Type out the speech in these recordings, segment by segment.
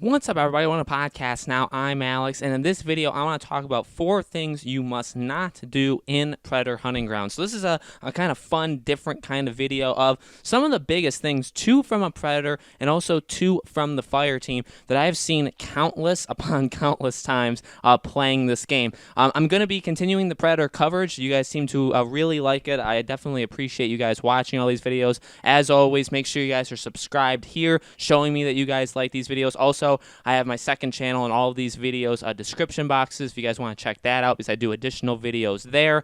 What's up, everybody? I want a podcast now. I'm Alex, and in this video, I want to talk about 4 things you must not do in predator hunting grounds. So this is a kind of fun, different kind of video of some of the biggest things, 2 from a predator and also 2 from the fire team that I've seen countless upon countless times playing this game. I'm going to be continuing the predator coverage. You guys seem to really like it. I definitely appreciate you guys watching all these videos. As always, make sure you guys are subscribed here, showing me that you guys like these videos. Also, I have my second channel and all of these videos description boxes if you guys want to check that out, because I do additional videos there.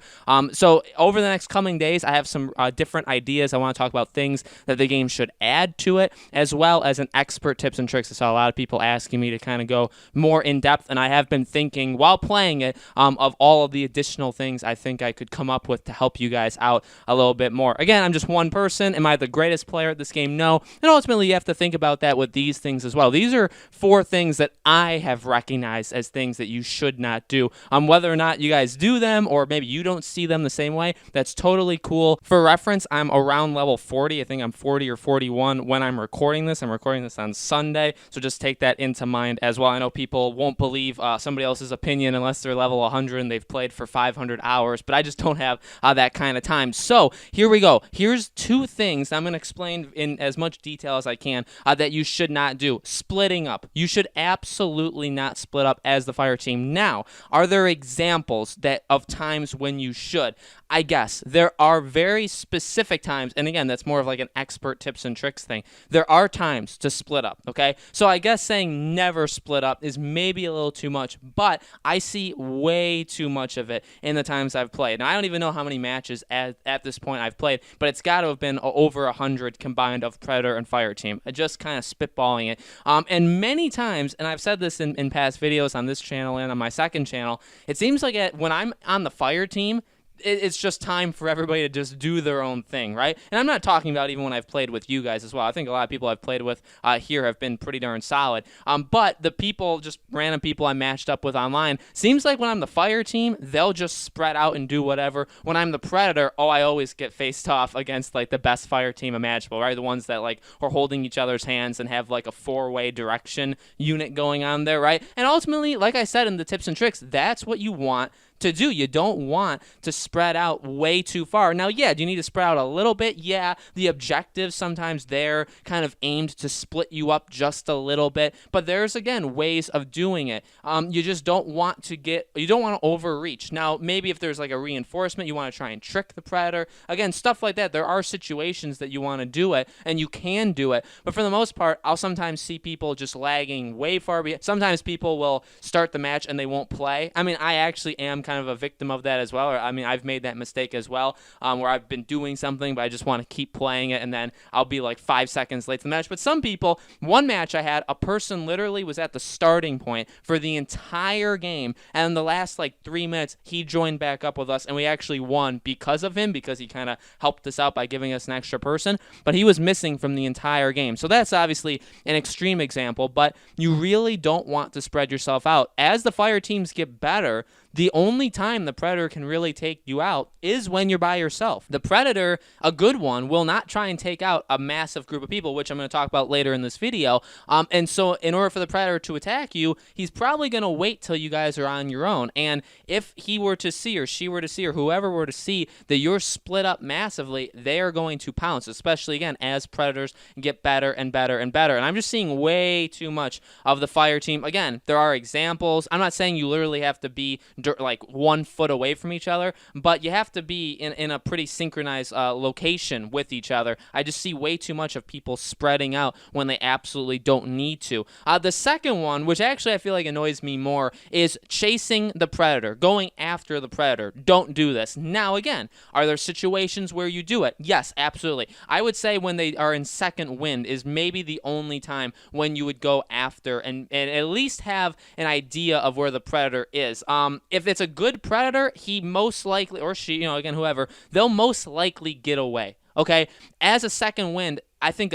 So over the next coming days, I have some different ideas. I want to talk about things that the game should add to it, as well as an expert tips and tricks. I saw a lot of people asking me to kind of go more in depth, and I have been thinking while playing it of all of the additional things I think I could come up with to help you guys out a little bit more. Again, I'm just one person. Am I the greatest player at this game? No. And ultimately, you have to think about that with these things as well. These are 4 things that I have recognized as things that you should not do. Whether or not you guys do them, or maybe you don't see them the same way, that's totally cool. For reference, I'm around level 40. I think I'm 40 or 41 when I'm recording this. I'm recording this on Sunday, so just take that into mind as well. I know people won't believe somebody else's opinion unless they're level 100 and they've played for 500 hours, but I just don't have that kind of time. So here we go. Here's 2 things I'm going to explain in as much detail as I can that you should not do. Splitting up. You should absolutely not split up as the fire team. Now, are there examples of times when you should? I guess there are very specific times, and again, that's more of like an expert tips and tricks thing. There are times to split up, okay? So I guess saying never split up is maybe a little too much, but I see way too much of it in the times I've played. Now, I don't even know how many matches at this point I've played, but it's got to have been over 100 combined of predator and fire team. Just kind of spitballing it. And many times, and I've said this in past videos on this channel and on my second channel, it seems like when I'm on the fire team, it's just time for everybody to just do their own thing, right? And I'm not talking about even when I've played with you guys as well. I think a lot of people I've played with here have been pretty darn solid. But the people, just random people I matched up with online, seems like when I'm the fire team, they'll just spread out and do whatever. When I'm the predator, I always get faced off against like the best fire team imaginable, right? The ones that like are holding each other's hands and have like a 4-way direction unit going on there, right? And ultimately, like I said in the tips and tricks, that's what you want to do. You don't want to spread out way too far. Now, yeah, do you need to spread out a little bit? Yeah, the objectives sometimes they're kind of aimed to split you up just a little bit, but there's again ways of doing it. You just don't want to overreach. Now, maybe if there's like a reinforcement, you want to try and trick the predator. Again, stuff like that. There are situations that you want to do it, and you can do it, but for the most part, I'll sometimes see people just lagging way far behind. Sometimes people will start the match and they won't play. I mean, I actually am kind of a victim of that as well. I mean, I've made that mistake as well, where I've been doing something, but I just want to keep playing it, and then I'll be like 5 seconds late to the match. But some people, one match I had, a person literally was at the starting point for the entire game, and in the last like 3 minutes, he joined back up with us, and we actually won because of him, because he kind of helped us out by giving us an extra person, but he was missing from the entire game. So that's obviously an extreme example, but you really don't want to spread yourself out. As the fire teams get better, the only time the predator can really take you out is when you're by yourself. The predator, a good one, will not try and take out a massive group of people, which I'm going to talk about later in this video. And so in order for the predator to attack you, he's probably going to wait till you guys are on your own. And if he were to see, or she were to see, or whoever were to see that you're split up massively, they are going to pounce, especially, again, as predators get better and better and better. And I'm just seeing way too much of the fire team. Again, there are examples. I'm not saying you literally have to be like 1 foot away from each other, but you have to be in a pretty synchronized location with each other. I just see way too much of people spreading out when they absolutely don't need to. The second one, which actually I feel like annoys me more, is chasing the predator, going after the predator. Don't do this. Now, again, are there situations where you do it? Yes, absolutely. I would say when they are in second wind is maybe the only time when you would go after and at least have an idea of where the predator is. If it's a good predator, he most likely, or she, again, whoever, they'll most likely get away. Okay, as a second wind, I think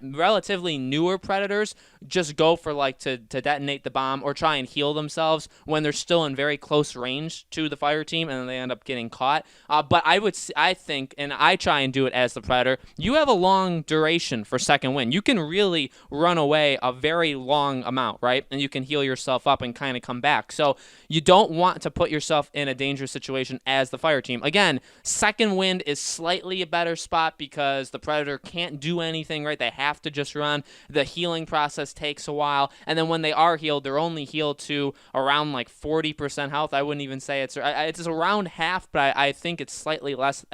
relatively newer predators just go for like to detonate the bomb or try and heal themselves when they're still in very close range to the fire team, and then they end up getting caught. But I think, and I try and do it as the predator, you have a long duration for second wind. You can really run away a very long amount, right? And you can heal yourself up and kind of come back. So you don't want to put yourself in a dangerous situation as the fire team. Again, second wind is slightly a better spot because the predator can't do anything, right? They have to just run. The healing process takes a while, and then when they are healed, they're only healed to around like 40% health. I wouldn't even say it's around half, but I think it's slightly less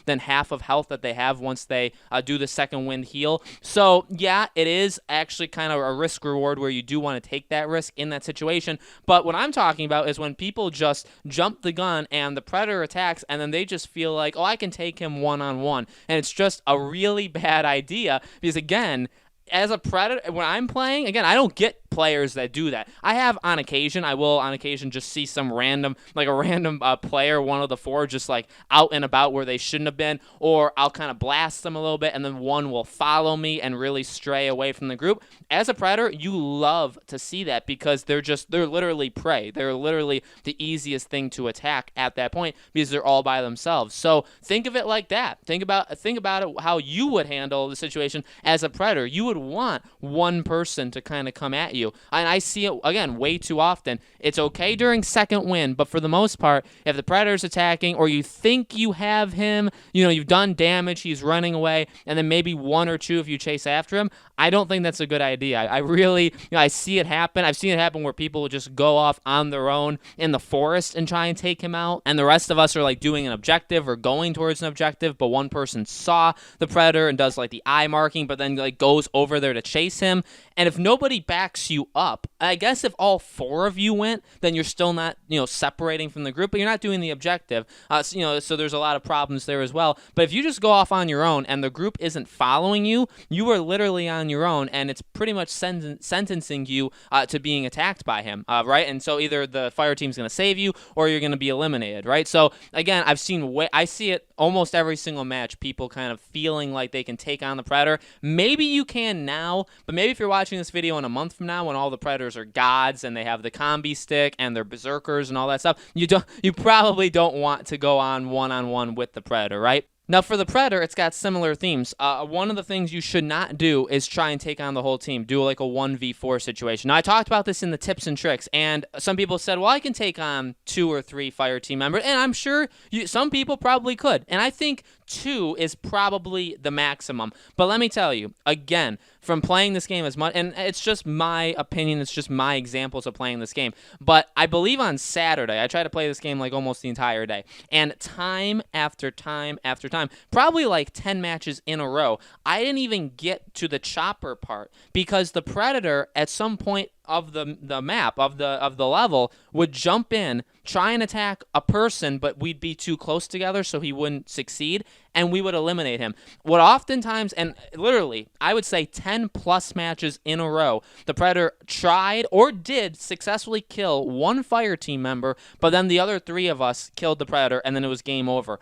than half of health that they have once they do the second wind heal. So yeah, it is actually kind of a risk reward where you do want to take that risk in that situation. But what I'm talking about is when people just jump the gun and the predator attacks, and then they just feel like, oh, I can take him one-on-one, and it's just a really bad idea because, again, as a predator, when I'm playing, again, I don't get players that do that. I have on occasion, I will on occasion just see some random, like a random player, one of the four, just like out and about where they shouldn't have been, or I'll kind of blast them a little bit, and then one will follow me and really stray away from the group. As a predator, you love to see that because they're literally prey. They're literally the easiest thing to attack at that point because they're all by themselves. So think of it like that. Think about it how you would handle the situation as a predator. You would want one person to kind of come at you. And I see it, again, way too often. It's okay during second wind, but for the most part, if the predator's attacking or you think you have him, you've done damage, he's running away, and then maybe one or two if you chase after him, I don't think that's a good idea. I really, I see it happen. I've seen it happen where people will just go off on their own in the forest and try and take him out, and the rest of us are like doing an objective or going towards an objective, but one person saw the predator and does like the eye marking, but then like goes over there to chase him. And if nobody backs you up, I guess if all four of you went, then you're still not, separating from the group, but you're not doing the objective. So there's a lot of problems there as well. But if you just go off on your own and the group isn't following you, you are literally on your own, and it's pretty much sentencing you to being attacked by him, right? And so either the fire team's going to save you or you're going to be eliminated, right? So again, I see it almost every single match, people kind of feeling like they can take on the predator. Maybe you can now, but maybe if you're watching this video in a month from now when all the predators are gods and they have the combi stick and they're berserkers and all that stuff, you probably don't want to go on one-on-one with the predator, right? Now, for the predator, it's got similar themes. One of the things you should not do is try and take on the whole team. Do like a 1v4 situation. Now, I talked about this in the tips and tricks, and some people said, well, I can take on 2 or 3 fire team members, and I'm sure some people probably could. And I think 2 is probably the maximum. But let me tell you, again, from playing this game as much, and it's just my opinion, it's just my examples of playing this game, but I believe on Saturday, I tried to play this game like almost the entire day, and time after time after time, probably like 10 matches in a row, I didn't even get to the chopper part because the predator at some point of the map, of the level, would jump in, try and attack a person, but we'd be too close together so he wouldn't succeed, and we would eliminate him. What oftentimes, and literally, I would say 10 plus matches in a row, the predator tried or did successfully kill one fire team member, but then the other 3 of us killed the predator, and then it was game over.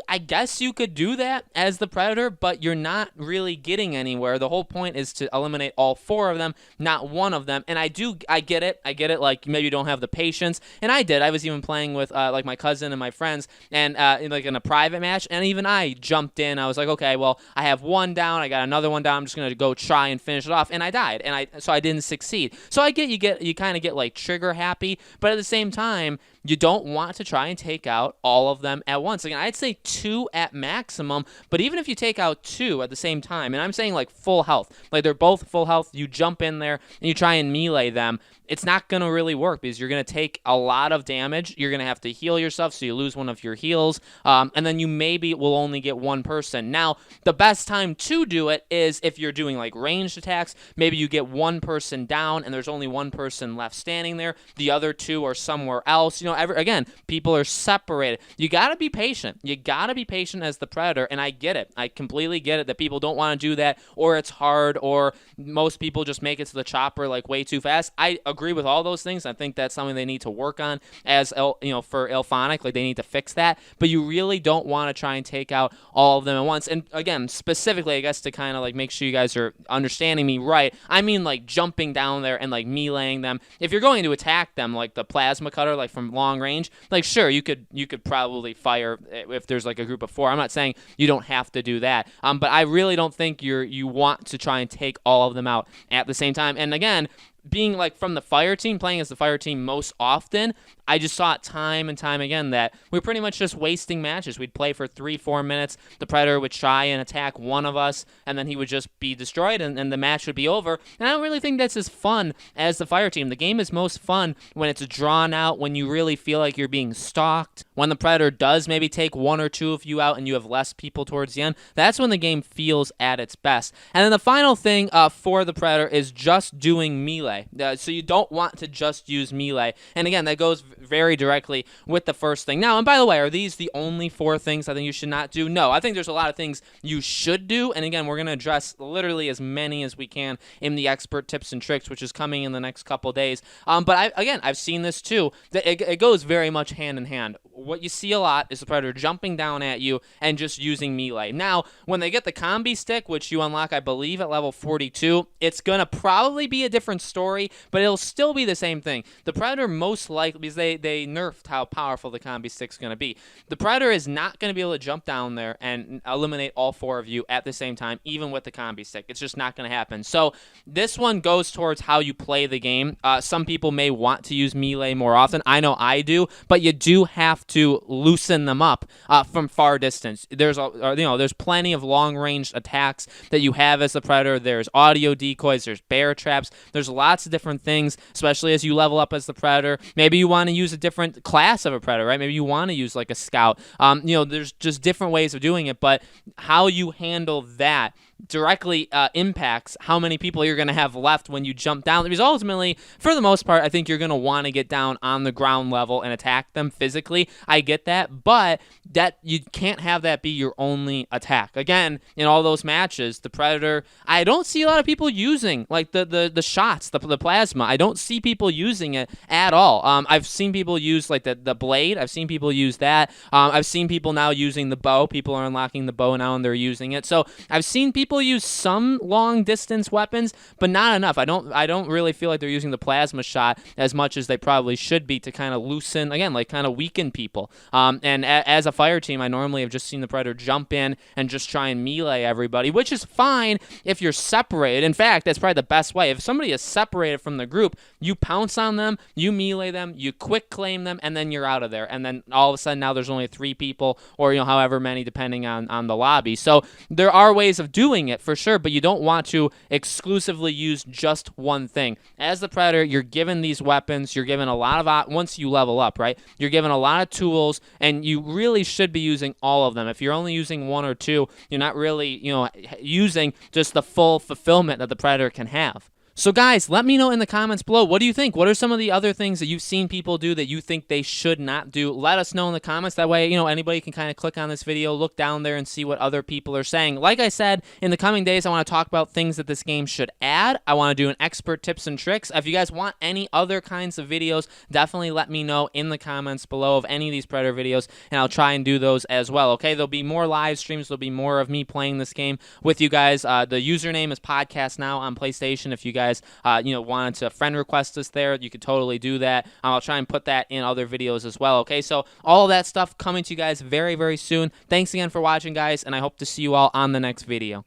I guess you could do that as the predator, but you're not really getting anywhere. The whole point is to eliminate all 4 of them, not one of them. And I get it, like maybe you don't have the patience, and I did. I was even playing with like my cousin and my friends, and in a private match, and even I jumped in. I was like, okay, well, I have one down, I got another one down, I'm just gonna go try and finish it off, and I died, so I didn't succeed. So I get you kind of get like trigger happy, but at the same time, you don't want to try and take out all of them at once. Again, I'd say 2 at maximum, but even if you take out 2 at the same time, and I'm saying like full health, like they're both full health, you jump in there and you try and melee them, it's not going to really work because you're going to take a lot of damage. You're going to have to heal yourself, so you lose one of your heals, and then you maybe will only get one person. Now, the best time to do it is if you're doing like ranged attacks. Maybe you get one person down and there's only one person left standing there. The other 2 are somewhere else. again, people are separated. You got to be patient. You got to be patient as the Predator, and I get it. I completely get it that people don't want to do that, or it's hard, or most people just make it to the chopper like way too fast. I agree with all those things. I think that's something they need to work on as for Ilphonic. Like, they need to fix that. But you really don't want to try and take out all of them at once. And again, specifically, I guess to kind of like make sure you guys are understanding me right, I mean like jumping down there and like meleeing them. If you're going to attack them like the plasma cutter, like from long range, like sure, you could probably fire if there's like a group of 4. I'm not saying you don't have to do that, but I really don't think you want to try and take all of them out at the same time. And again, being like from the fire team, playing as the fire team most often, I just saw it time and time again that we're pretty much just wasting matches. We'd play for 3-4 minutes. The Predator would try and attack one of us, and then he would just be destroyed, and the match would be over. And I don't really think that's as fun as the fire team. The game is most fun when it's drawn out, when you really feel like you're being stalked, when the Predator does maybe take 1 or 2 of you out and you have less people towards the end. That's when the game feels at its best. And then the final thing for the Predator is just doing melee. So you don't want to just use melee. And again, that goes very directly with the first thing. Now, and by the way, are these the only 4 things I think you should not do? No, I think there's a lot of things you should do. And again, we're going to address literally as many as we can in the expert tips and tricks, which is coming in the next couple days. But I've seen this too. It goes very much hand in hand. What you see a lot is the Predator jumping down at you and just using melee. Now, when they get the combi stick, which you unlock, I believe, at level 42, it's going to probably be a different story, but it'll still be the same thing. The Predator most likely, because they nerfed how powerful the combi stick's going to be, the Predator is not going to be able to jump down there and eliminate all 4 of you at the same time, even with the combi stick. It's just not going to happen. So this one goes towards how you play the game. Some people may want to use melee more often. I know I do, but you do have to loosen them up from far distance. There's plenty of long-range attacks that you have as the Predator. There's audio decoys, there's bear traps, there's lots of different things, especially as you level up as the Predator. Maybe you want to use a different class of a Predator, right? Maybe you want to use like a Scout. There's just different ways of doing it, but how you handle that directly impacts how many people you're going to have left when you jump down. Because ultimately, for the most part, I think you're going to want to get down on the ground level and attack them physically. I get that, but that you can't have that be your only attack. Again, in all those matches, the Predator, I don't see a lot of people using like the shots, the plasma. I don't see people using it at all. I've seen people use like the blade. I've seen people use that. I've seen people now using the bow. People are unlocking the bow now and they're using it. So I've seen people use some long distance weapons, but not enough. I don't really feel like they're using the plasma shot as much as they probably should be to kind of loosen, again, like kind of weaken people. And as a fire team, I normally have just seen the Predator jump in and just try and melee everybody, which is fine if you're separated. In fact, that's probably the best way. If somebody is separated from the group, you pounce on them, you melee them, you quick claim them, and then you're out of there. And then all of a sudden now there's only 3 people, or however many depending on the lobby. So there are ways of doing it for sure, but you don't want to exclusively use just one thing. As the Predator, you're given these weapons, you're given a lot of, once you level up, right, you're given a lot of tools, and you really should be using all of them. If you're only using 1 or 2, you're not really, using just the full fulfillment that the Predator can have. So guys, let me know in the comments below, what do you think? What are some of the other things that you've seen people do that you think they should not do? Let us know in the comments. That way, anybody can kind of click on this video, look down there, and see what other people are saying. Like I said, in the coming days, I want to talk about things that this game should add. I want to do an expert tips and tricks. If you guys want any other kinds of videos, definitely let me know in the comments below of any of these Predator videos, and I'll try and do those as well, okay? There'll be more live streams. There'll be more of me playing this game with you guys. The username is Podcast Now on PlayStation. If you guys wanted to friend request us there, you could totally do that. I'll try and put that in other videos as well, okay? So all of that stuff coming to you guys very, very soon. Thanks again for watching, guys, and I hope to see you all on the next video.